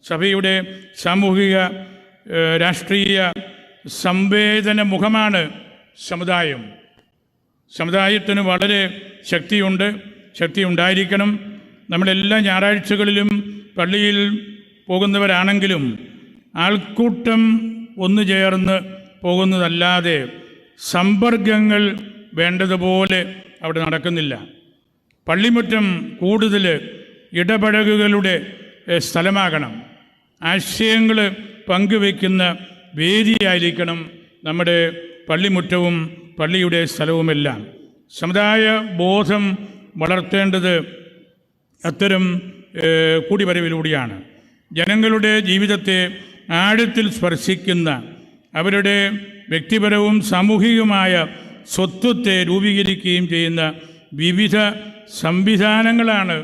സഭയുടെ സാമൂഹിക രാഷ്ട്രീയ സംവേദന മുഖമാണ് സമുദായം. സമുദായത്തിന് വളരെ ശക്തി ഉണ്ടായിരിക്കണം. നമ്മളെല്ലാ ഞായറാഴ്ചകളിലും പള്ളിയിൽ പോകുന്നവരാണെങ്കിലും ആൾക്കൂട്ടം ഒന്നു ചേർന്ന് പോകുന്നതല്ലാതെ സമ്പർക്കങ്ങൾ വേണ്ടതുപോലെ അവിടെ നടക്കുന്നില്ല. പള്ളിമുറ്റം കൂടുതൽ ഇടപഴകുകളുടെ സ്ഥലമാകണം. ആശയങ്ങൾ പങ്കുവയ്ക്കുന്ന വേദിയായിരിക്കണം നമ്മുടെ പള്ളിമുറ്റവും പള്ളിയുടെ സ്ഥലവുമെല്ലാം. സമുദായ ബോധം വളർത്തേണ്ടത് അത്തരം കൂടിവരവിലൂടെയാണ്. ജനങ്ങളുടെ ജീവിതത്തെ ആഴത്തിൽ സ്പർശിക്കുന്ന അവരുടെ വ്യക്തിപരവും സാമൂഹികമായ സ്വത്വത്തെ രൂപീകരിക്കുകയും ചെയ്യുന്ന വിവിധ സംവിധാനങ്ങളാണ്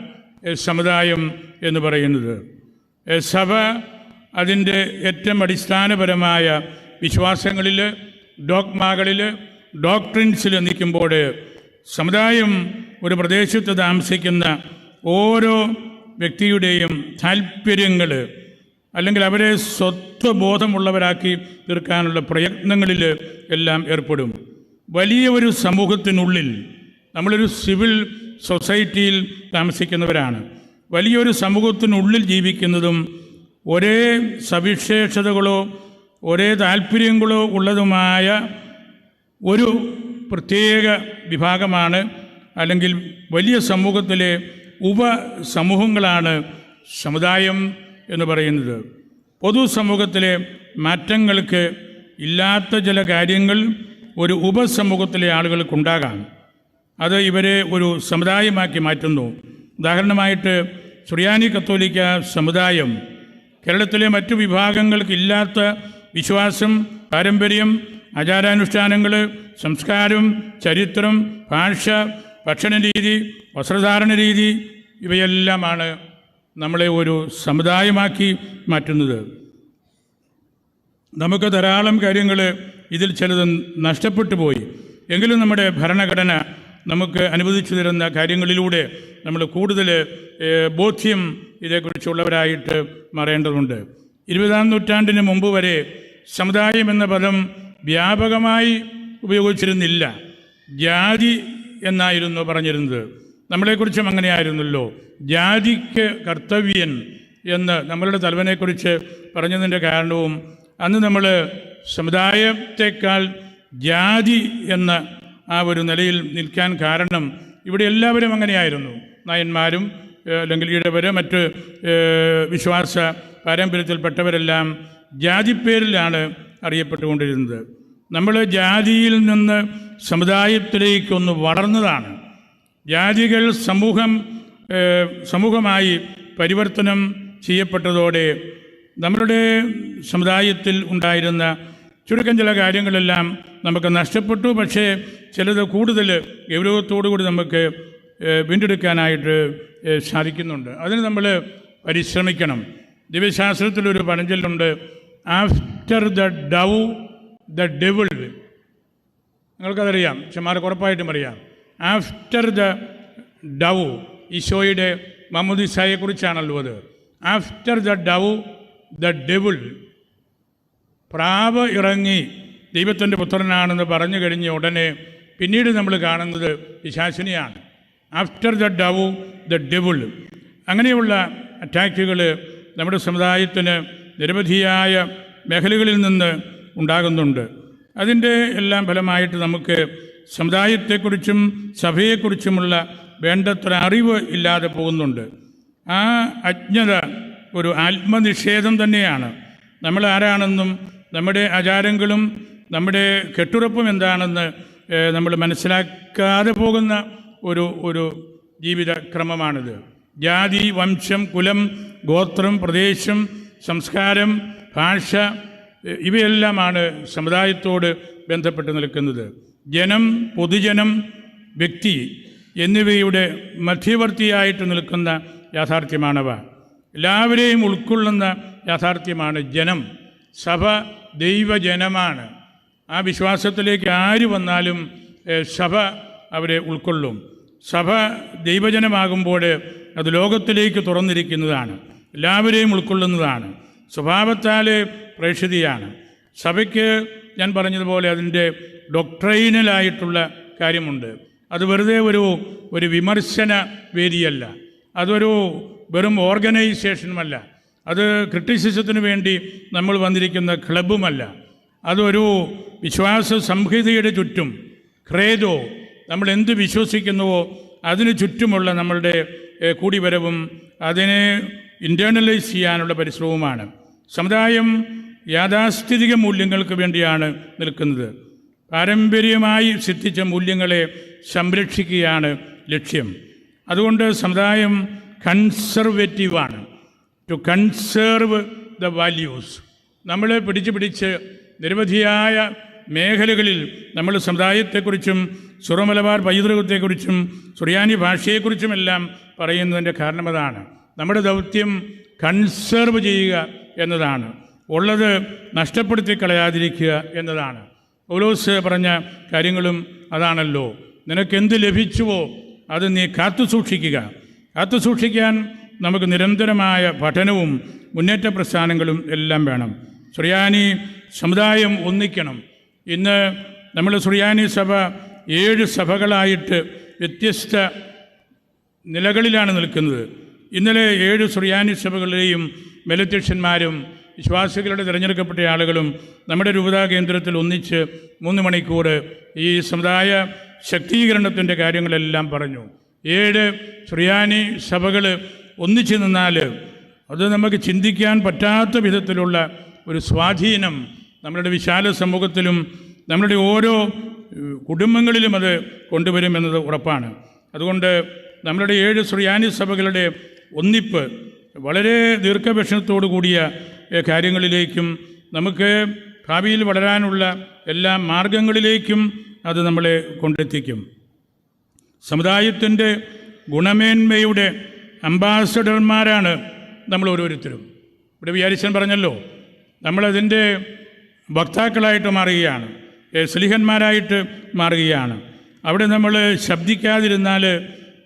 സമുദായം എന്ന് പറയുന്നത്. സഭ അതിൻ്റെ ഏറ്റവും അടിസ്ഥാനപരമായ വിശ്വാസങ്ങളിൽ, ഡോഗ്മകളിൽ, ഡോക്ട്രിൻസിൽ നിൽക്കുമ്പോൾ സമുദായം ഒരു പ്രദേശത്ത് താമസിക്കുന്ന ഓരോ വ്യക്തിയുടെയും താല്പര്യങ്ങൾ അല്ലെങ്കിൽ അവരെ സ്വത്വബോധമുള്ളവരാക്കി തീർക്കാനുള്ള പ്രയത്നങ്ങളിൽ എല്ലാം ഏർപ്പെടും. വലിയ ഒരു സമൂഹത്തിനുള്ളിൽ, നമ്മളൊരു സിവിൽ സൊസൈറ്റിയിൽ താമസിക്കുന്നവരാണ്. വലിയൊരു സമൂഹത്തിനുള്ളിൽ ജീവിക്കുന്നതും ഒരേ സവിശേഷതകളോ ഒരേ താല്പര്യങ്ങളോ ഉള്ളതുമായ ഒരു പ്രത്യേക വിഭാഗമാണ്, അല്ലെങ്കിൽ വലിയ സമൂഹത്തിലെ ഉപസമൂഹങ്ങളാണ് സമുദായം എന്ന് പറയുന്നത്. പൊതുസമൂഹത്തിലെ മാറ്റങ്ങൾക്ക് ഇല്ലാത്ത ചില കാര്യങ്ങൾ ഒരു ഉപസമൂഹത്തിലെ ആളുകൾക്കുണ്ടാകാം. അത് ഇവരെ ഒരു സമുദായമാക്കി മാറ്റുന്നു. ഉദാഹരണമായിട്ട് സുറിയാനി കത്തോലിക്ക സമുദായം കേരളത്തിലെ മറ്റു വിഭാഗങ്ങൾക്കില്ലാത്ത വിശ്വാസം, പാരമ്പര്യം, ആചാരാനുഷ്ഠാനങ്ങൾ, സംസ്കാരം, ചരിത്രം, ഭാഷ, ഭക്ഷണരീതി, വസ്ത്രധാരണ രീതി ഇവയെല്ലാമാണ് നമ്മളെ ഒരു സമുദായമാക്കി മാറ്റുന്നത്. നമുക്ക് ധാരാളം കാര്യങ്ങൾ ഇതിൽ ചിലത് നഷ്ടപ്പെട്ടു പോയി. എങ്കിലും നമ്മുടെ ഭരണഘടന നമുക്ക് അനുവദിച്ചു തരുന്ന കാര്യങ്ങളിലൂടെ നമ്മൾ കൂടുതൽ ബോധ്യം ഇതേക്കുറിച്ചുള്ളവരായിട്ട് മാറേണ്ടതുണ്ട്. 20-ാം നൂറ്റാണ്ടിന് മുമ്പ് വരെ സമുദായം എന്ന പദം വ്യാപകമായി ഉപയോഗിച്ചിരുന്നില്ല. ജാതി എന്നായിരുന്നു പറഞ്ഞിരുന്നത്. നമ്മളെക്കുറിച്ചും അങ്ങനെയായിരുന്നല്ലോ. ജാതിക്ക് കർത്തവ്യൻ എന്ന് നമ്മളുടെ തലവനെക്കുറിച്ച് പറഞ്ഞതിൻ്റെ കാരണവും അന്ന് നമ്മൾ സമുദായത്തെക്കാൾ ജാതി എന്ന ആ ഒരു നിലയിൽ നിൽക്കാൻ കാരണം ഇവിടെ എല്ലാവരും അങ്ങനെയായിരുന്നു. നായന്മാരും അല്ലെങ്കിൽ ഇടവര്, മറ്റ് വിശ്വാസ പാരമ്പര്യത്തിൽപ്പെട്ടവരെല്ലാം ജാതിപ്പേരിലാണ് അറിയപ്പെട്ടുകൊണ്ടിരുന്നത്. നമ്മൾ ജാതിയിൽ നിന്ന് സമുദായത്തിലേക്കൊന്ന് വളർന്നതാണ്. ജാതികൾ സമൂഹമായി പരിവർത്തനം ചെയ്യപ്പെട്ടതോടെ നമ്മളുടെ സമുദായത്തിൽ ഉണ്ടായിരുന്ന ചുരുക്കം ചില കാര്യങ്ങളെല്ലാം നമുക്ക് നഷ്ടപ്പെട്ടു. പക്ഷേ ചിലത് കൂടുതൽ ഗൗരവത്തോടുകൂടി നമുക്ക് വീണ്ടെടുക്കാനായിട്ട് സാധിക്കുന്നുണ്ട്. അതിന് നമ്മൾ പരിശ്രമിക്കണം. ദിവ്യശാസ്ത്രത്തിലൊരു പഴഞ്ചൊല്ലുണ്ട്, after the dove the devil. നിങ്ങൾക്കതറിയാം, ചെമാർക്ക് ഉറപ്പായിട്ടും അറിയാം. ആഫ്റ്റർ ദ ഡൗ, ഈശോയുടെ മാമോദീസായെക്കുറിച്ചാണല്ലോ അത്. After the dove the devil. പ്രാവ് ഇറങ്ങി ദൈവത്തിൻ്റെ പുത്രനാണെന്ന് പറഞ്ഞു കഴിഞ്ഞ ഉടനെ പിന്നീട് നമ്മൾ കാണുന്നത് പിശാചിനെയാണ്. After the dove the devil. അങ്ങനെയുള്ള അറ്റാക്കുകൾ നമ്മുടെ സമുദായത്തിന് നിരവധിയായ മേഖലകളിൽ നിന്ന് ഉണ്ടാകുന്നുണ്ട്. അതിൻ്റെ എല്ലാം ഫലമായിട്ട് നമുക്ക് സമുദായത്തെക്കുറിച്ചും സഭയെക്കുറിച്ചുമുള്ള വേണ്ടത്ര അറിവ് ഇല്ലാതെ പോകുന്നുണ്ട്. ആ അജ്ഞത ഒരു ആത്മനിഷേധം തന്നെയാണ്. നമ്മൾ ആരാണെന്നും നമ്മുടെ ആചാരങ്ങളും നമ്മുടെ കെട്ടുറപ്പും എന്താണെന്ന് നമ്മൾ മനസ്സിലാക്കാതെ പോകുന്ന ഒരു ജീവിതക്രമമാണിത്. ജാതി, വംശം, കുലം, ഗോത്രം, പ്രദേശം, സംസ്കാരം, ഭാഷ ഇവയെല്ലാമാണ് സമുദായത്തോട് ബന്ധപ്പെട്ട് നിൽക്കുന്നത്. ജനം, പൊതുജനം, വ്യക്തി എന്നിവയുടെ മധ്യവർത്തിയായിട്ട് നിൽക്കുന്ന യാഥാർത്ഥ്യമാണവ. എല്ലാവരെയും ഉൾക്കൊള്ളുന്ന യാഥാർത്ഥ്യമാണ് ജനം. സഭ ദൈവജനമാണ്. ആ വിശ്വാസത്തിലേക്ക് ആര് വന്നാലും സഭ അവരെ ഉൾക്കൊള്ളും. സഭ ദൈവജനമാകുമ്പോൾ അത് ലോകത്തിലേക്ക് തുറന്നിരിക്കുന്നതാണ്. എല്ലാവരെയും ഉൾക്കൊള്ളുന്നതാണ്, സ്വഭാവത്താൽ പ്രേക്ഷിതയാണ്. സഭയ്ക്ക് ഞാൻ പറഞ്ഞതുപോലെ അതിൻ്റെ ഡോക്ട്രൈനലായിട്ടുള്ള കാര്യമുണ്ട്. അത് വെറുതെ ഒരു വിമർശന വേദിയല്ല, അതൊരു വെറും ഓർഗനൈസേഷനുമല്ല, അത് ക്രിറ്റിസിസത്തിന് വേണ്ടി നമ്മൾ വന്നിരിക്കുന്ന ക്ലബ്ബുമല്ല. അതൊരു വിശ്വാസ സംഹിതയുടെ ചുറ്റും ക്രേദോ, നമ്മൾ എന്ത് വിശ്വസിക്കുന്നുവോ അതിന് ചുറ്റുമുള്ള നമ്മളുടെ കൂടിവരവും അതിനെ ഇൻറ്റേർണലൈസ് ചെയ്യാനുള്ള പരിശ്രമവുമാണ്. സമുദായം യാഥാസ്ഥിതിക മൂല്യങ്ങൾക്ക് വേണ്ടിയാണ് നിൽക്കുന്നത്. പാരമ്പര്യമായി സിദ്ധിച്ച മൂല്യങ്ങളെ സംരക്ഷിക്കുകയാണ് ലക്ഷ്യം. അതുകൊണ്ട് സമുദായം കൺസർവേറ്റീവാണ്. To conserve the values. നമ്മളെ പിടിച്ച് നിരവധിയായ മേഖലകളിൽ നമ്മൾ സമുദായത്തെക്കുറിച്ചും സുറമലബാർ പൈതൃകത്തെക്കുറിച്ചും സുറിയാനി ഭാഷയെക്കുറിച്ചുമെല്ലാം പറയുന്നതിൻ്റെ കാരണം അതാണ്. നമ്മുടെ ദൗത്യം കൺസേർവ് ചെയ്യുക എന്നതാണ്, ഉള്ളത് നഷ്ടപ്പെടുത്തി കളയാതിരിക്കുക എന്നതാണ്. പൗലോസ് പറഞ്ഞ കാര്യങ്ങളും അതാണല്ലോ. നിനക്കെന്ത് ലഭിച്ചുവോ അത് നീ കാത്തുസൂക്ഷിക്കുക. കാത്തുസൂക്ഷിക്കാൻ നമുക്ക് നിരന്തരമായ പഠനവും മുന്നേറ്റ പ്രസ്ഥാനങ്ങളും എല്ലാം വേണം. സുറിയാനി സമുദായം ഒന്നിക്കണം. ഇന്ന് നമ്മൾ സുറിയാനി സഭ 7 സഭകളായിട്ട് വ്യത്യസ്ത നിലകളിലാണ് നിൽക്കുന്നത്. ഇന്നലെ 7 സുറിയാനി സഭകളുടെയും മേലധ്യക്ഷന്മാരും വിശ്വാസികളുടെ തിരഞ്ഞെടുക്കപ്പെട്ട ആളുകളും നമ്മുടെ രൂപതാ കേന്ദ്രത്തിൽ ഒന്നിച്ച് 3 മണിക്കൂർ ഈ സമുദായ ശക്തീകരണത്തിൻ്റെ കാര്യങ്ങളെല്ലാം പറഞ്ഞു. 7 സുറിയാനി സഭകൾ ഒന്നിച്ചു നിന്നാൽ അത് നമുക്ക് ചിന്തിക്കാൻ പറ്റാത്ത വിധത്തിലുള്ള ഒരു സ്വാധീനം നമ്മളുടെ വിശാല സമൂഹത്തിലും നമ്മളുടെ ഓരോ കുടുംബങ്ങളിലും അത് കൊണ്ടുവരുമെന്നത് ഉറപ്പാണ്. അതുകൊണ്ട് നമ്മളുടെ 7 സുറിയാനി സഭകളുടെ ഒന്നിപ്പ് വളരെ ദീർഘവീക്ഷണത്തോടു കൂടിയ കാര്യങ്ങളിലേക്കും നമുക്ക് ഭാവിയിൽ വളരാനുള്ള എല്ലാ മാർഗങ്ങളിലേക്കും അത് നമ്മളെ കൊണ്ടെത്തിക്കും. സമുദായത്തിൻ്റെ ഗുണമേന്മയുടെ അംബാസഡർമാരാണ് നമ്മൾ ഓരോരുത്തരും. ഇവിടെ വിചാരിച്ചൻ പറഞ്ഞല്ലോ, നമ്മളതിൻ്റെ വക്താക്കളായിട്ട് മാറുകയാണ്, സ്ലിഹന്മാരായിട്ട് മാറുകയാണ്. അവിടെ നമ്മൾ ശബ്ദിക്കാതിരുന്നാൽ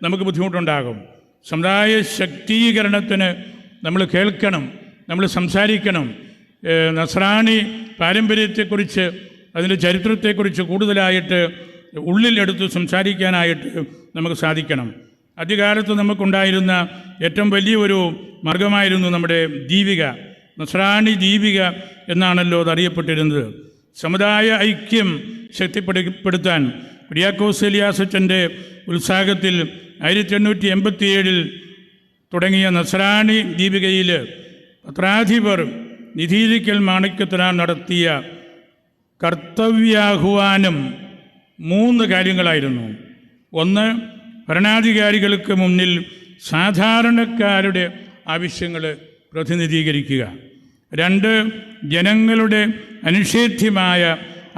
നമുക്ക് ബുദ്ധിമുട്ടുണ്ടാകും. സമുദായ ശക്തീകരണത്തിന് നമ്മൾ കേൾക്കണം, നമ്മൾ സംസാരിക്കണം. നസ്രാണി പാരമ്പര്യത്തെക്കുറിച്ച് അതിൻ്റെ ചരിത്രത്തെക്കുറിച്ച് കൂടുതലായിട്ട് ഉള്ളിലെടുത്ത് സംസാരിക്കാനായിട്ട് നമുക്ക് സാധിക്കണം. ആദ്യകാലത്ത് നമുക്കുണ്ടായിരുന്ന ഏറ്റവും വലിയൊരു മാർഗമായിരുന്നു നമ്മുടെ ദീപിക. നസ്രാണി ദീപിക എന്നാണല്ലോ അതറിയപ്പെട്ടിരുന്നത്. സമുദായ ഐക്യം ശക്തിപ്പെടുത്താൻ കുര്യാക്കോസ് എലിയാസച്ചൻ്റെ ഉത്സാഹത്തിൽ 1887 തുടങ്ങിയ നസ്രാണി ദീപികയിൽ പത്രാധിപർ നിധീലിക്കൽ മാണിക്യത്തിനാൻ നടത്തിയ കർത്തവ്യാഹ്വാനം 3 കാര്യങ്ങളായിരുന്നു. 1, ഭരണാധികാരികൾക്ക് മുന്നിൽ സാധാരണക്കാരുടെ ആവശ്യങ്ങൾ പ്രതിനിധീകരിക്കുക. 2, ജനങ്ങളുടെ അനിഷേധ്യമായ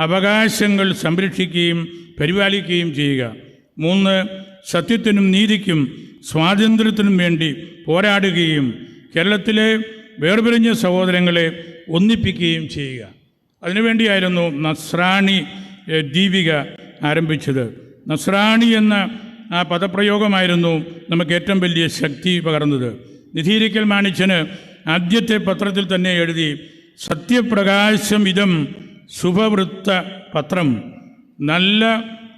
അവകാശങ്ങൾ സംരക്ഷിക്കുകയും പരിപാലിക്കുകയും ചെയ്യുക. 3, സത്യത്തിനും നീതിക്കും സ്വാതന്ത്ര്യത്തിനും വേണ്ടി പോരാടുകയും കേരളത്തിലെ വേർപിരിഞ്ഞ സഹോദരങ്ങളെ ഒന്നിപ്പിക്കുകയും ചെയ്യുക. അതിനുവേണ്ടിയായിരുന്നു നസ്രാണി ദീപിക ആരംഭിച്ചത്. നസ്രാണി എന്ന ആ പദപ്രയോഗമായിരുന്നു നമുക്ക് ഏറ്റവും വലിയ ശക്തി പകർന്നത്. നിധീലിക്കൽ മാണിച്ചന് ആദ്യത്തെ പത്രത്തിൽ തന്നെ എഴുതി, സത്യപ്രകാശം ഇതം ശുഭവൃത്ത പത്രം. നല്ല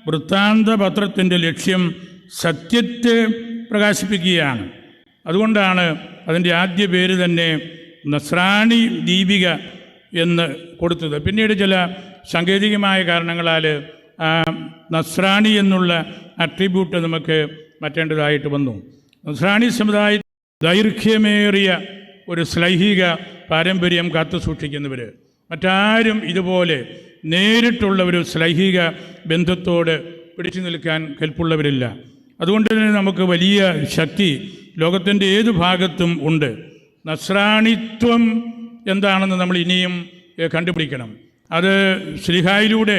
വൃത്താന്ത പത്രത്തിൻ്റെ ലക്ഷ്യം സത്യത്തെ പ്രകാശിപ്പിക്കുകയാണ്. അതുകൊണ്ടാണ് അതിൻ്റെ ആദ്യ പേര് തന്നെ നസ്രാണി ദീപിക എന്ന് കൊടുത്തത്. പിന്നീട് ചില സാങ്കേതികമായ കാരണങ്ങളാൽ നസ്രാണി എന്നുള്ള അട്രിബ്യൂട്ട് നമുക്ക് മാറ്റേണ്ടതായിട്ട് വന്നു. നസ്രാണി സമുദായ ദൈർഘ്യമേറിയ ഒരു ശ്ലൈഹിക പാരമ്പര്യം കാത്തു സൂക്ഷിക്കുന്നവർ, മറ്റാരും ഇതുപോലെ നേരിട്ടുള്ള ഒരു ശ്ലൈഹിക ബന്ധത്തോട് പിടിച്ചു നിൽക്കാൻ കെൽപ്പുള്ളവരില്ല. അതുകൊണ്ട് തന്നെ നമുക്ക് വലിയ ശക്തി ലോകത്തിൻ്റെ ഏത് ഭാഗത്തും ഉണ്ട്. നസ്രാണിത്വം എന്താണെന്ന് നമ്മൾ ഇനിയും കണ്ടുപിടിക്കണം. അത് ശ്ലീഹായിലൂടെ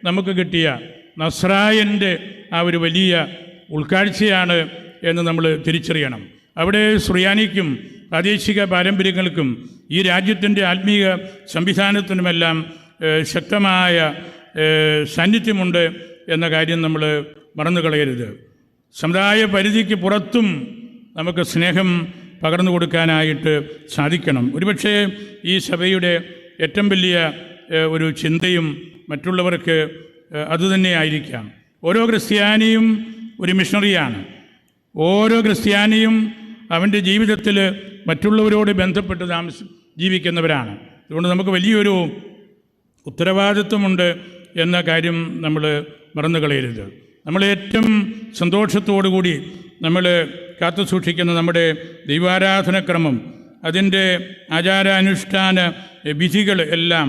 നമുക്ക് കിട്ടിയ നസ്രായൻ്റെ ആ ഒരു വലിയ ഉൾക്കാഴ്ചയാണ് എന്ന് നമ്മൾ തിരിച്ചറിയണം. അവിടെ സുറിയാനിക്കും പ്രാദേശിക പാരമ്പര്യങ്ങൾക്കും ഈ രാജ്യത്തിൻ്റെ ആത്മീയ സംവിധാനത്തിനുമെല്ലാം ശക്തമായ സാന്നിധ്യമുണ്ട് എന്ന കാര്യം നമ്മൾ മറന്നു കളയരുത്. സമുദായ പരിധിക്ക് പുറത്തും നമുക്ക് സ്നേഹം പകർന്നു കൊടുക്കാനായിട്ട് സാധിക്കണം. ഒരുപക്ഷേ ഈ സഭയുടെ ഏറ്റവും വലിയ ഒരു ചിന്തയും മറ്റുള്ളവർക്ക് അതുതന്നെയായിരിക്കാം. ഓരോ ക്രിസ്ത്യാനിയും ഒരു മിഷണറിയാണ്. ഓരോ ക്രിസ്ത്യാനിയും അവൻ്റെ ജീവിതത്തിൽ മറ്റുള്ളവരോട് ബന്ധപ്പെട്ട് ജീവിക്കുന്നവരാണ്. അതുകൊണ്ട് നമുക്ക് വലിയൊരു ഉത്തരവാദിത്വമുണ്ട് എന്ന കാര്യം നമ്മൾ മറന്നു കളയരുത്. നമ്മൾ ഏറ്റവും സന്തോഷത്തോടുകൂടി നമ്മൾ കാത്തു സൂക്ഷിക്കുന്ന നമ്മുടെ ദൈവാരാധനക്രമം, അതിൻ്റെ ആചാരാനുഷ്ഠാന വിധികൾ എല്ലാം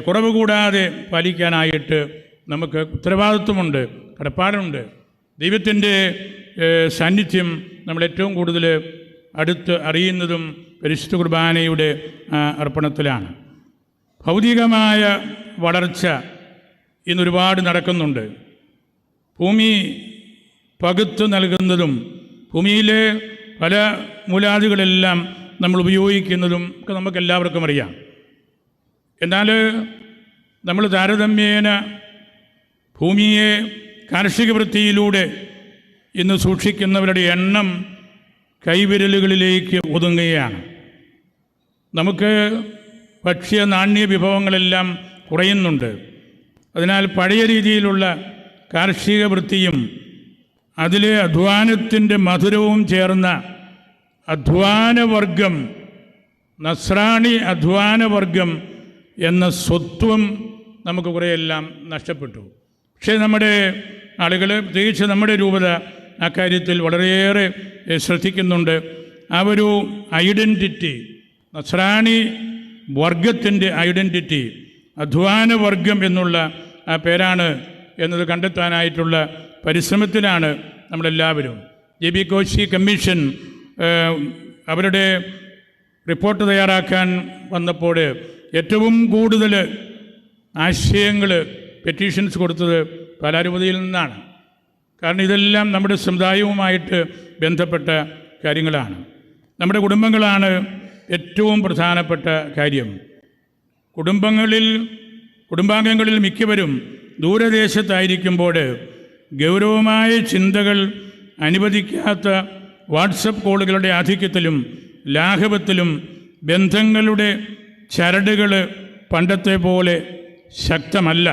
കുറവ് കൂടാതെ പാലിക്കാനായിട്ട് നമുക്ക് ഉത്തരവാദിത്വമുണ്ട്, കടപ്പാടുണ്ട്. ദൈവത്തിൻ്റെ സാന്നിധ്യം നമ്മൾ ഏറ്റവും കൂടുതൽ അടുത്ത് അറിയുന്നതും പരിശുദ്ധ കുർബാനയുടെ അർപ്പണത്തിലാണ്. ഭൗതികമായ വളർച്ച ഇന്നൊരുപാട് നടക്കുന്നുണ്ട്. ഭൂമി പകുത്തു നൽകുന്നതും ഭൂമിയിലെ പല മൂലാദികളെല്ലാം നമ്മൾ ഉപയോഗിക്കുന്നതും ഒക്കെ നമുക്കെല്ലാവർക്കും അറിയാം. എന്നാൽ നമ്മൾ താരതമ്യേന ഭൂമിയെ കാർഷിക വൃത്തിയിലൂടെ ഇന്ന് സൂക്ഷിക്കുന്നവരുടെ എണ്ണം കൈവിരലുകളിലേക്ക് ഒതുങ്ങുകയാണ്. നമുക്ക് ഭക്ഷ്യ നാണ്യ വിഭവങ്ങളെല്ലാം കുറയുന്നുണ്ട്. അതിനാൽ പഴയ രീതിയിലുള്ള കാർഷിക വൃത്തിയും അതിലെ അധ്വാനത്തിൻ്റെ മധുരവും ചേർന്ന അധ്വാനവർഗം, നസ്രാണി അധ്വാനവർഗം എന്ന സ്വത്വം നമുക്ക് കുറേയെല്ലാം നഷ്ടപ്പെട്ടു. പക്ഷേ നമ്മുടെ ആളുകൾ, പ്രത്യേകിച്ച് നമ്മുടെ രൂപത അക്കാര്യത്തിൽ വളരെയേറെ ശ്രദ്ധിക്കുന്നുണ്ട്. ആ ഒരു ഐഡൻറ്റിറ്റി, നസ്രാണി വർഗത്തിൻ്റെ ഐഡൻറ്റിറ്റി, അധ്വാനവർഗം എന്നുള്ള ആ പേരാണ് എന്നത് കണ്ടെത്താനായിട്ടുള്ള പരിശ്രമത്തിലാണ് നമ്മളെല്ലാവരും. JB കോശി കമ്മീഷൻ അവരുടെ റിപ്പോർട്ട് തയ്യാറാക്കാൻ വന്നപ്പോൾ ഏറ്റവും കൂടുതൽ ആശയങ്ങൾ, പെറ്റീഷൻസ് കൊടുത്തത് പാലാരൂപതയിൽ നിന്നാണ്. കാരണം ഇതെല്ലാം നമ്മുടെ സമുദായവുമായിട്ട് ബന്ധപ്പെട്ട കാര്യങ്ങളാണ്. നമ്മുടെ കുടുംബങ്ങളാണ് ഏറ്റവും പ്രധാനപ്പെട്ട കാര്യം. കുടുംബാംഗങ്ങളിൽ മിക്കവരും ദൂരദേശത്തായിരിക്കുമ്പോൾ ഗൗരവമായ ചിന്തകൾ അനുവദിക്കാത്ത വാട്സപ്പ് കോളുകളുടെ ആധിക്യത്തിലും ലാഘവത്തിലും ബന്ധങ്ങളുടെ ചരടുകൾ പണ്ടത്തെ പോലെ ശക്തമല്ല.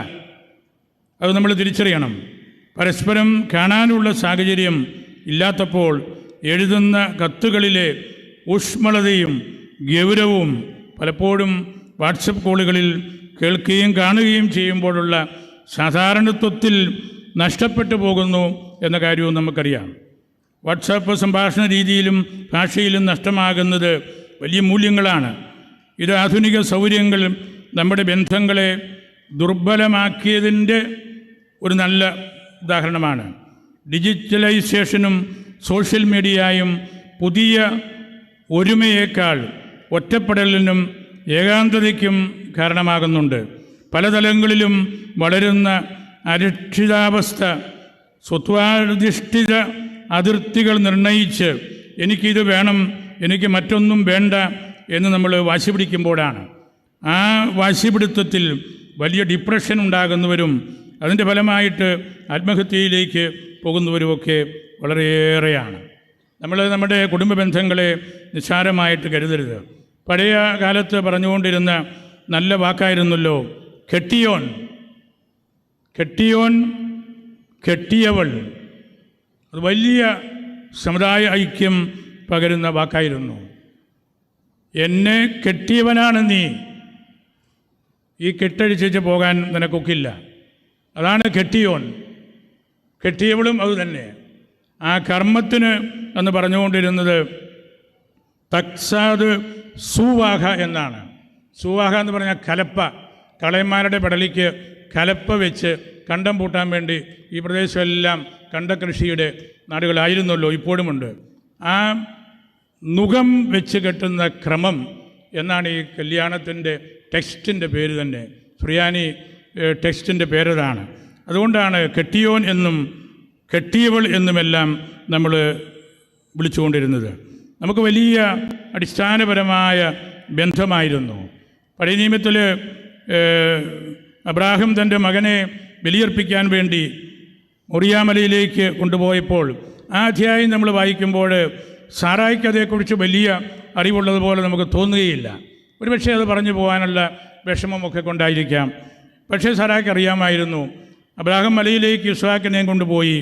അത് നമ്മൾ തിരിച്ചറിയണം. പരസ്പരം കാണാനുള്ള സാഹചര്യം ഇല്ലാത്തപ്പോൾ എഴുതുന്ന കത്തുകളിലെ ഊഷ്മളതയും ഗൗരവവും പലപ്പോഴും വാട്സപ്പ് കോളുകളിൽ കേൾക്കുകയും കാണുകയും ചെയ്യുമ്പോഴുള്ള സാധാരണത്വത്തിൽ നഷ്ടപ്പെട്ടു പോകുന്നു എന്ന കാര്യവും നമുക്കറിയാം. വാട്സാപ്പ് സംഭാഷണ രീതിയിലും ഭാഷയിലും നഷ്ടമാകുന്നത് വലിയ മൂല്യങ്ങളാണ്. ഇത് ആധുനിക സൗകര്യങ്ങൾ നമ്മുടെ ബന്ധങ്ങളെ ദുർബലമാക്കിയതിൻ്റെ ഒരു നല്ല ഉദാഹരണമാണ്. ഡിജിറ്റലൈസേഷനും സോഷ്യൽ മീഡിയയും പുതിയ ഒരുമയേക്കാൾ ഒറ്റപ്പെടലിനും ഏകാന്തതയ്ക്കും കാരണമാകുന്നുണ്ട്. പല തലങ്ങളിലും വളരുന്ന അരക്ഷിതാവസ്ഥ സ്വത്വാധിഷ്ഠിത അതിർത്തികൾ നിർണയിച്ച് എനിക്കിത് വേണം, എനിക്ക് മറ്റൊന്നും വേണ്ട എന്ന് നമ്മൾ വാശി പിടിക്കുമ്പോഴാണ് ആ വാശിപിടുത്തത്തിൽ വലിയ ഡിപ്രഷൻ ഉണ്ടാകുന്നവരും അതിൻ്റെ ഫലമായിട്ട് ആത്മഹത്യയിലേക്ക് പോകുന്നവരുമൊക്കെ വളരെയേറെയാണ്. നമ്മൾ നമ്മുടെ കുടുംബ ബന്ധങ്ങളെ നിസ്സാരമായിട്ട് കരുതരുത്. പഴയ കാലത്ത് പറഞ്ഞുകൊണ്ടിരുന്ന നല്ല വാക്കായിരുന്നല്ലോ കെട്ടിയോൻ, കെട്ടിയോൻ, കെട്ടിയവൾ. അത് വലിയ സമുദായ ഐക്യം പകരുന്ന വാക്കായിരുന്നു. എന്നെ കെട്ടിയവനാണ് നീ, ഈ കെട്ടഴിച്ച് പോകാൻ നിനക്കൊക്കില്ല. അതാണ് കെട്ടിയോൻ. കെട്ടിയവളും അതുതന്നെ. ആ കർമ്മത്തിന് എന്ന് പറഞ്ഞുകൊണ്ടിരുന്നത് തക്സാദ് സൂവാഹ എന്നാണ്. സൂവാഹ എന്ന് പറഞ്ഞാൽ കലപ്പ. കളയന്മാരുടെ പടലിക്ക് കലപ്പ വെച്ച് കണ്ടം പൂട്ടാൻ വേണ്ടി ഈ പ്രദേശമെല്ലാം കണ്ടകൃഷിയുടെ നാടുകളായിരുന്നല്ലോ, ഇപ്പോഴുമുണ്ട്. ആ നുകം വെച്ച് കെട്ടുന്ന ക്രമം എന്നാണ് ഈ കല്യാണത്തിൻ്റെ ടെക്സ്റ്റിൻ്റെ പേര് തന്നെ. സുറിയാനി ടെക്സ്റ്റിൻ്റെ പേരതാണ്. അതുകൊണ്ടാണ് കെട്ടിയോൻ എന്നും കെട്ടിയവൾ എന്നുമെല്ലാം നമ്മൾ വിളിച്ചുകൊണ്ടിരുന്നത്. നമുക്ക് വലിയ അടിസ്ഥാനപരമായ ബന്ധമായിരുന്നു. പഴയ നിയമത്തിൽ അബ്രാഹാം തൻ്റെ മകനെ ബലിയർപ്പിക്കാൻ വേണ്ടി മൊറിയാമലയിലേക്ക് കൊണ്ടുപോയപ്പോൾ ആ അധ്യായം നമ്മൾ വായിക്കുമ്പോൾ സാറായിക്ക് അതേക്കുറിച്ച് വലിയ അറിവുള്ളതുപോലെ നമുക്ക് തോന്നുകയില്ല. ഒരുപക്ഷെ അത് പറഞ്ഞു പോകാനുള്ള വിഷമമൊക്കെ കൊണ്ടായിരിക്കാം. പക്ഷേ സാറായിക്ക് അറിയാമായിരുന്നു അബ്രാഹാം മലയിലേക്ക് ഇസ്ഹാക്കിനെയും കൊണ്ടുപോയി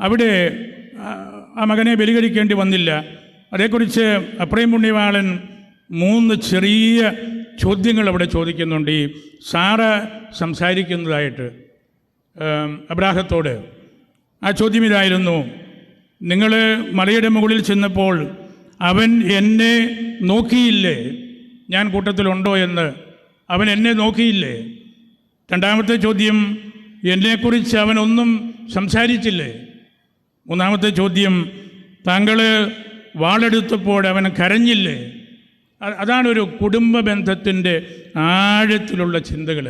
അവിടെ ആ മകനെ ബലികഴിക്കേണ്ടി വന്നില്ല. അതേക്കുറിച്ച് അപ്രയം പുണ്യവാളൻ 3 ചെറിയ ചോദ്യങ്ങൾ അവിടെ ചോദിക്കുന്നുണ്ട്. ഈ സാറ സംസാരിക്കുന്നതായിട്ട് അബ്രാഹത്തോട് ആ ചോദ്യം ഇതായിരുന്നു: നിങ്ങൾ മലയുടെ മുകളിൽ ചെന്നപ്പോൾ അവൻ എന്നെ നോക്കിയില്ലേ? ഞാൻ കൂട്ടത്തിലുണ്ടോ എന്ന് അവൻ എന്നെ നോക്കിയില്ലേ? രണ്ടാമത്തെ ചോദ്യം, എന്നെക്കുറിച്ച് അവനൊന്നും സംസാരിച്ചില്ലേ? മൂന്നാമത്തെ ചോദ്യം, താങ്കൾ വാളെടുത്തപ്പോൾ അവൻ കരഞ്ഞില്ലേ? അതാണൊരു കുടുംബ ബന്ധത്തിൻ്റെ ആഴത്തിലുള്ള ചിന്തകൾ.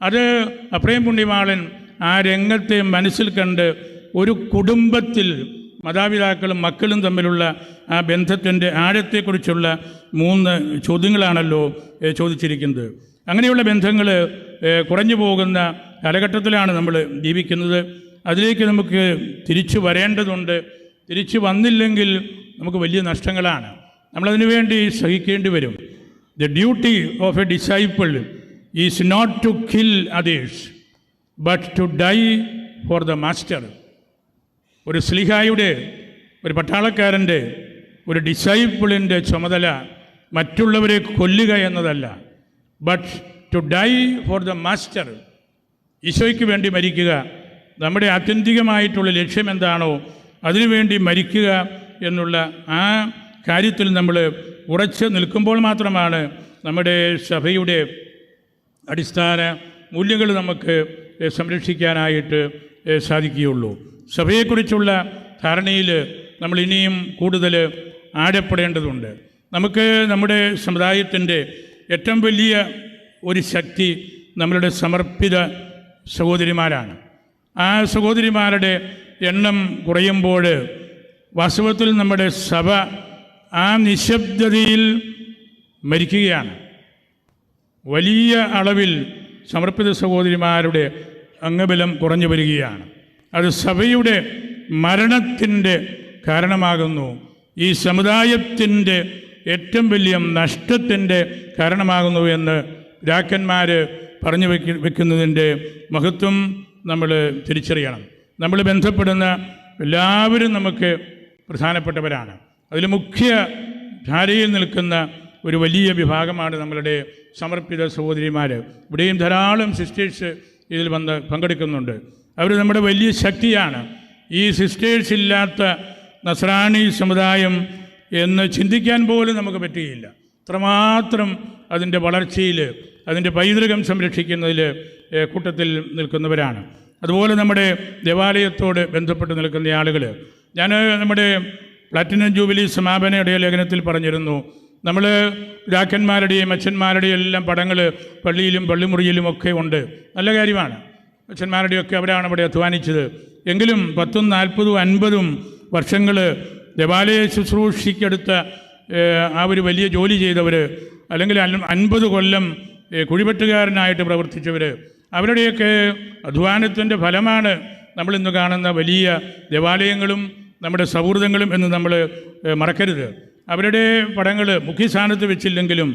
അത് അപ്രയം പുണ്യവാളൻ ആ രംഗത്തെ മനസ്സിൽ കണ്ട് ഒരു കുടുംബത്തിൽ മാതാപിതാക്കളും മക്കളും തമ്മിലുള്ള ആ ബന്ധത്തിൻ്റെ ആഴത്തെക്കുറിച്ചുള്ള 3 ചോദ്യങ്ങളാണല്ലോ ചോദിച്ചിരിക്കുന്നത്. അങ്ങനെയുള്ള ബന്ധങ്ങൾ കുറഞ്ഞു പോകുന്ന കാലഘട്ടത്തിലാണ് നമ്മൾ ജീവിക്കുന്നത്. അതിലേക്ക് നമുക്ക് തിരിച്ചു വരേണ്ടതുണ്ട്. തിരിച്ചു വന്നില്ലെങ്കിൽ നമുക്ക് വലിയ നഷ്ടങ്ങളാണ്. നമ്മളതിനു വേണ്ടി സഹിക്കേണ്ടി വരും. The duty of a disciple is not to kill others but to die for the master. ഒരു സ്ലീഹായുടെ, ഒരു പട്ടാളക്കാരൻ്റെ, ഒരു ഡിസൈപ്പിളിൻ്റെ ചുമതല മറ്റുള്ളവരെ കൊല്ലുക എന്നതല്ല, but to die for the master. ഈശോയ്ക്ക് വേണ്ടി മരിക്കുക. നമ്മുടെ ആത്യന്തികമായിട്ടുള്ള ലക്ഷ്യം എന്താണോ അതിനുവേണ്ടി മരിക്കുക എന്നുള്ള ആ കാര്യത്തിൽ നമ്മൾ ഉറച്ചു നിൽക്കുമ്പോൾ മാത്രമാണ് നമ്മുടെ സഭയുടെ അടിസ്ഥാന മൂല്യങ്ങൾ നമുക്ക് സംരക്ഷിക്കാനായിട്ട് സാധിക്കുകയുള്ളൂ. സഭയെക്കുറിച്ചുള്ള ധാരണയിൽ നമ്മൾ ഇനിയും കൂടുതൽ ആഴപ്പെടേണ്ടതുണ്ട്. നമുക്ക് നമ്മുടെ സമുദായത്തിൻ്റെ ഏറ്റവും വലിയ ഒരു ശക്തി നമ്മളുടെ സമർപ്പിത സഹോദരിമാരാണ്. ആ സഹോദരിമാരുടെ എണ്ണം കുറയുമ്പോൾ വാസ്തവത്തിൽ നമ്മുടെ സഭ ആ നിശബ്ദതയിൽ മരിക്കുകയാണ്. വലിയ അളവിൽ സമർപ്പിത സഹോദരിമാരുടെ അംഗബലം കുറഞ്ഞു വരികയാണ്. അത് സഭയുടെ മരണത്തിൻ്റെ കാരണമാകുന്നു. ഈ സമുദായത്തിൻ്റെ ഏറ്റവും വലിയ നഷ്ടത്തിൻ്റെ കാരണമാകുന്നു എന്ന് രാക്കന്മാർ പറഞ്ഞു വെക്കുന്നതിൻ്റെ മഹത്വം നമ്മൾ തിരിച്ചറിയണം. നമ്മൾ ബന്ധപ്പെടുന്ന എല്ലാവരും നമുക്ക് പ്രധാനപ്പെട്ടവരാണ്. അതിൽ മുഖ്യ ധാരയിൽ നിൽക്കുന്ന ഒരു വലിയ വിഭാഗമാണ് നമ്മളുടെ സമർപ്പിത സഹോദരിമാർ. ഇവിടെയും ധാരാളം സിസ്റ്റേഴ്സ് ഇതിൽ വന്ന് പങ്കെടുക്കുന്നുണ്ട്. അവർ നമ്മുടെ വലിയ ശക്തിയാണ്. ഈ സിസ്റ്റേഴ്സ് ഇല്ലാത്ത നസ്രാണി സമുദായം എന്ന് ചിന്തിക്കാൻ പോലും നമുക്ക് പറ്റുകയില്ല. അത്രമാത്രം അതിൻ്റെ വളർച്ചയിൽ, അതിൻ്റെ പൈതൃകം സംരക്ഷിക്കുന്നതിൽ കൂട്ടത്തിൽ നിൽക്കുന്നവരാണ്. അതുപോലെ നമ്മുടെ ദേവാലയത്തോട് ബന്ധപ്പെട്ട് നിൽക്കുന്ന ആളുകൾ, ഞാൻ നമ്മുടെ പ്ലാറ്റിനം ജൂബിലി സമാപന ഇടയലേഖനത്തിൽ പറഞ്ഞിരുന്നു, നമ്മൾ രാക്കന്മാരുടെയും അച്ഛന്മാരുടെയും എല്ലാം പടങ്ങൾ പള്ളിയിലും പള്ളിമുറിയിലും ഒക്കെ ഉണ്ട്. നല്ല കാര്യമാണ്. അച്ഛന്മാരുടെയൊക്കെ അവരാണ് ഇവിടെ അധ്വാനിച്ചത്. എങ്കിലും 10, 40, 50 വർഷങ്ങൾ ദേവാലയ ശുശ്രൂഷയ്ക്കെടുത്ത ആ ഒരു വലിയ ജോലി ചെയ്തവർ, അല്ലെങ്കിൽ 50 കൊല്ലം കുഴിവെട്ടുകാരനായിട്ട് പ്രവർത്തിച്ചവർ, അവരുടെയൊക്കെ അധ്വാനത്തിൻ്റെ ഫലമാണ് നമ്മളിന്ന് കാണുന്ന വലിയ ദേവാലയങ്ങളും നമ്മുടെ സൗഹൃദങ്ങളും എന്ന് നമ്മൾ മറക്കരുത്. അവരുടെ പടങ്ങൾ മുഖ്യസ്ഥാനത്ത് വെച്ചില്ലെങ്കിലും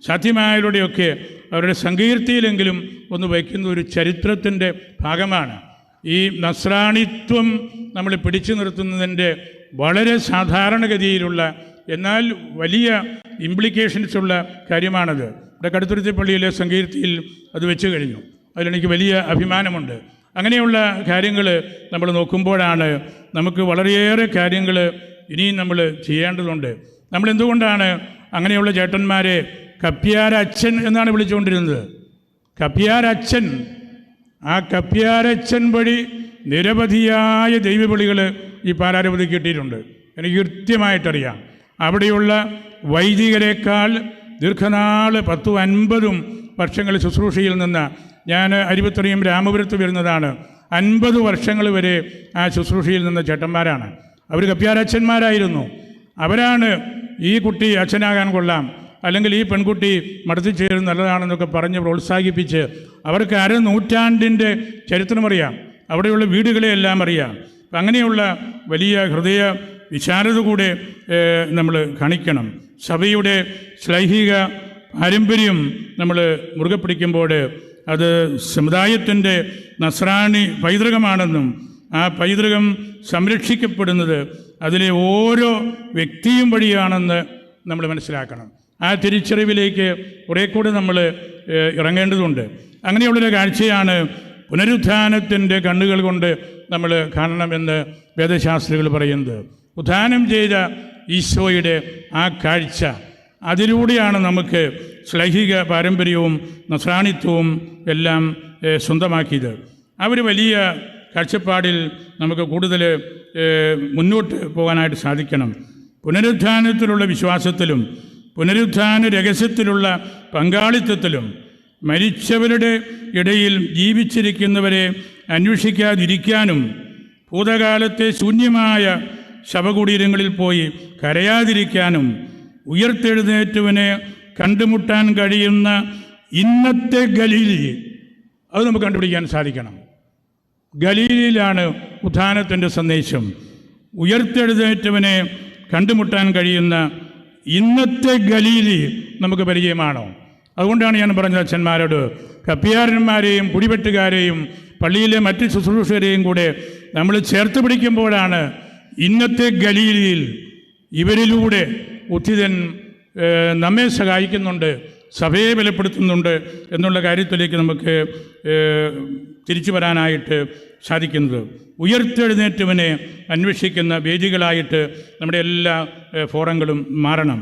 സാധ്യമായവരുടെയൊക്കെ അവരുടെ സങ്കീർത്തിയിലെങ്കിലും ഒന്ന് വയ്ക്കുന്ന ഒരു ചരിത്രത്തിൻ്റെ ഭാഗമാണ്. ഈ നസ്രാണിത്വം നമ്മൾ പിടിച്ചു നിർത്തുന്നതിൻ്റെ വളരെ സാധാരണഗതിയിലുള്ള എന്നാൽ വലിയ ഇംപ്ലിക്കേഷൻസ് ഉള്ള കാര്യമാണത്. ഇവിടെ കടുത്തുരുത്തി പള്ളിയിലെ സങ്കീർത്തിയിൽ അത് വെച്ച് കഴിഞ്ഞു. അതിലെനിക്ക് വലിയ അഭിമാനമുണ്ട്. അങ്ങനെയുള്ള കാര്യങ്ങൾ നമ്മൾ നോക്കുമ്പോഴാണ് നമുക്ക് വളരെയേറെ കാര്യങ്ങൾ ഇനിയും നമ്മൾ ചെയ്യേണ്ടതുണ്ട്. നമ്മളെന്തുകൊണ്ടാണ് അങ്ങനെയുള്ള ചേട്ടന്മാരെ കപ്പ്യാരച്ഛൻ എന്നാണ് വിളിച്ചുകൊണ്ടിരുന്നത്? കപ്പ്യാരച്ഛൻ. ആ കപ്പ്യാരച്ഛൻ വഴി നിരവധിയായ ദൈവവിളികൾ ഈ പാലാരവധി കിട്ടിയിട്ടുണ്ട്. എനിക്ക് കൃത്യമായിട്ടറിയാം. അവിടെയുള്ള വൈദികരെക്കാൾ ദീർഘനാൾ 10, 50 വർഷങ്ങൾ ശുശ്രൂഷയിൽ നിന്ന്, ഞാൻ അരുവിത്തറയും രാമപുരത്ത് വരുന്നതാണ്, 50 വർഷങ്ങൾ വരെ ആ ശുശ്രൂഷയിൽ നിന്ന ചേട്ടന്മാരാണ്. അവർ കപ്പ്യാരച്ഛന്മാരായിരുന്നു. അവരാണ് ഈ കുട്ടി അച്ഛനാകാൻ കൊള്ളാം, അല്ലെങ്കിൽ ഈ പെൺകുട്ടി മഠത്തിൽ ചേരുന്ന നല്ലതാണെന്നൊക്കെ പറഞ്ഞ് പ്രോത്സാഹിപ്പിച്ച് അവർക്ക് 1/2 നൂറ്റാണ്ടിൻ്റെ ചരിത്രമറിയാം. അവിടെയുള്ള വീടുകളെയെല്ലാം അറിയാം. അങ്ങനെയുള്ള വലിയ ഹൃദയ വിശാലത കൂടെ നമ്മൾ കാണിക്കണം. സഭയുടെ ശ്ലൈഹിക പാരമ്പര്യം നമ്മൾ മുറുകെ പിടിക്കുമ്പോൾ അത് സമുദായത്തിൻ്റെ നസ്രാണി പൈതൃകമാണെന്നും ആ പൈതൃകം സംരക്ഷിക്കപ്പെടുന്നത് അതിലെ ഓരോ വ്യക്തിയും വഴിയാണെന്ന് നമ്മൾ മനസ്സിലാക്കണം. ആ തിരിച്ചറിവിലേക്ക് കുറേ കൂടെ നമ്മൾ ഇറങ്ങേണ്ടതുണ്ട്. അങ്ങനെയുള്ളൊരു കാഴ്ചയാണ് പുനരുത്ഥാനത്തിൻ്റെ കണ്ണുകൾ കൊണ്ട് നമ്മൾ കാണണമെന്ന് വേദശാസ്ത്രികൾ പറയുന്നത്. ഉത്ഥാനം ചെയ്ത ഈശോയുടെ ആ കാഴ്ച, അതിലൂടെയാണ് നമുക്ക് ശ്ലൈഹിക പാരമ്പര്യവും നസ്രാണിത്വവും എല്ലാം സ്വന്തമാക്കിയത്. ആ ഒരു വലിയ കാഴ്ചപ്പാടിൽ നമുക്ക് കൂടുതൽ മുന്നോട്ട് പോകാനായിട്ട് സാധിക്കണം. പുനരുത്ഥാനത്തിലുള്ള വിശ്വാസത്തിലും പുനരുത്ഥാന രഹസ്യത്തിലുള്ള പങ്കാളിത്തത്തിലും മരിച്ചവരുടെ ഇടയിൽ ജീവിച്ചിരിക്കുന്നവരെ അന്വേഷിക്കാതിരിക്കാനും ഭൂതകാലത്തെ ശൂന്യമായ ശവകുടീരങ്ങളിൽ പോയി കരയാതിരിക്കാനും ഉയർത്തെഴുന്നേറ്റവനെ കണ്ടുമുട്ടാൻ കഴിയുന്ന ഇന്നത്തെ ഗലീലി, അത് നമുക്ക് കണ്ടുപിടിക്കാൻ സാധിക്കണം. ഗലീലിയിലാണ് ഉത്ഥാനത്തിൻ്റെ സന്ദേശം. ഉയർത്തെഴുന്നേറ്റവനെ കണ്ടുമുട്ടാൻ കഴിയുന്ന ഇന്നത്തെ ഗലീലി നമുക്ക് പരിചയമാണോ? അതുകൊണ്ടാണ് ഞാൻ പറഞ്ഞ അച്ഛന്മാരോട്, കപ്പിയാരന്മാരെയും കുടിവെട്ടുകാരെയും പള്ളിയിലെ മറ്റ് ശുശ്രൂഷകരെയും കൂടെ നമ്മൾ ചേർത്ത് പിടിക്കുമ്പോഴാണ് ഇന്നത്തെ ഗലീലിയിൽ ഇവരിലൂടെ ഉത്ഥിതൻ നമ്മെ സഹായിക്കുന്നുണ്ട്, സഭയെ ബലപ്പെടുത്തുന്നുണ്ട് എന്നുള്ള കാര്യത്തിലേക്ക് നമുക്ക് തിരിച്ചു വരാനായിട്ട് സാധിക്കുന്നത്. ഉയർത്തെഴുന്നേറ്റവനെ അന്വേഷിക്കുന്ന വേദികളായിട്ട് നമ്മുടെ എല്ലാ ഫോറങ്ങളും മാറണം.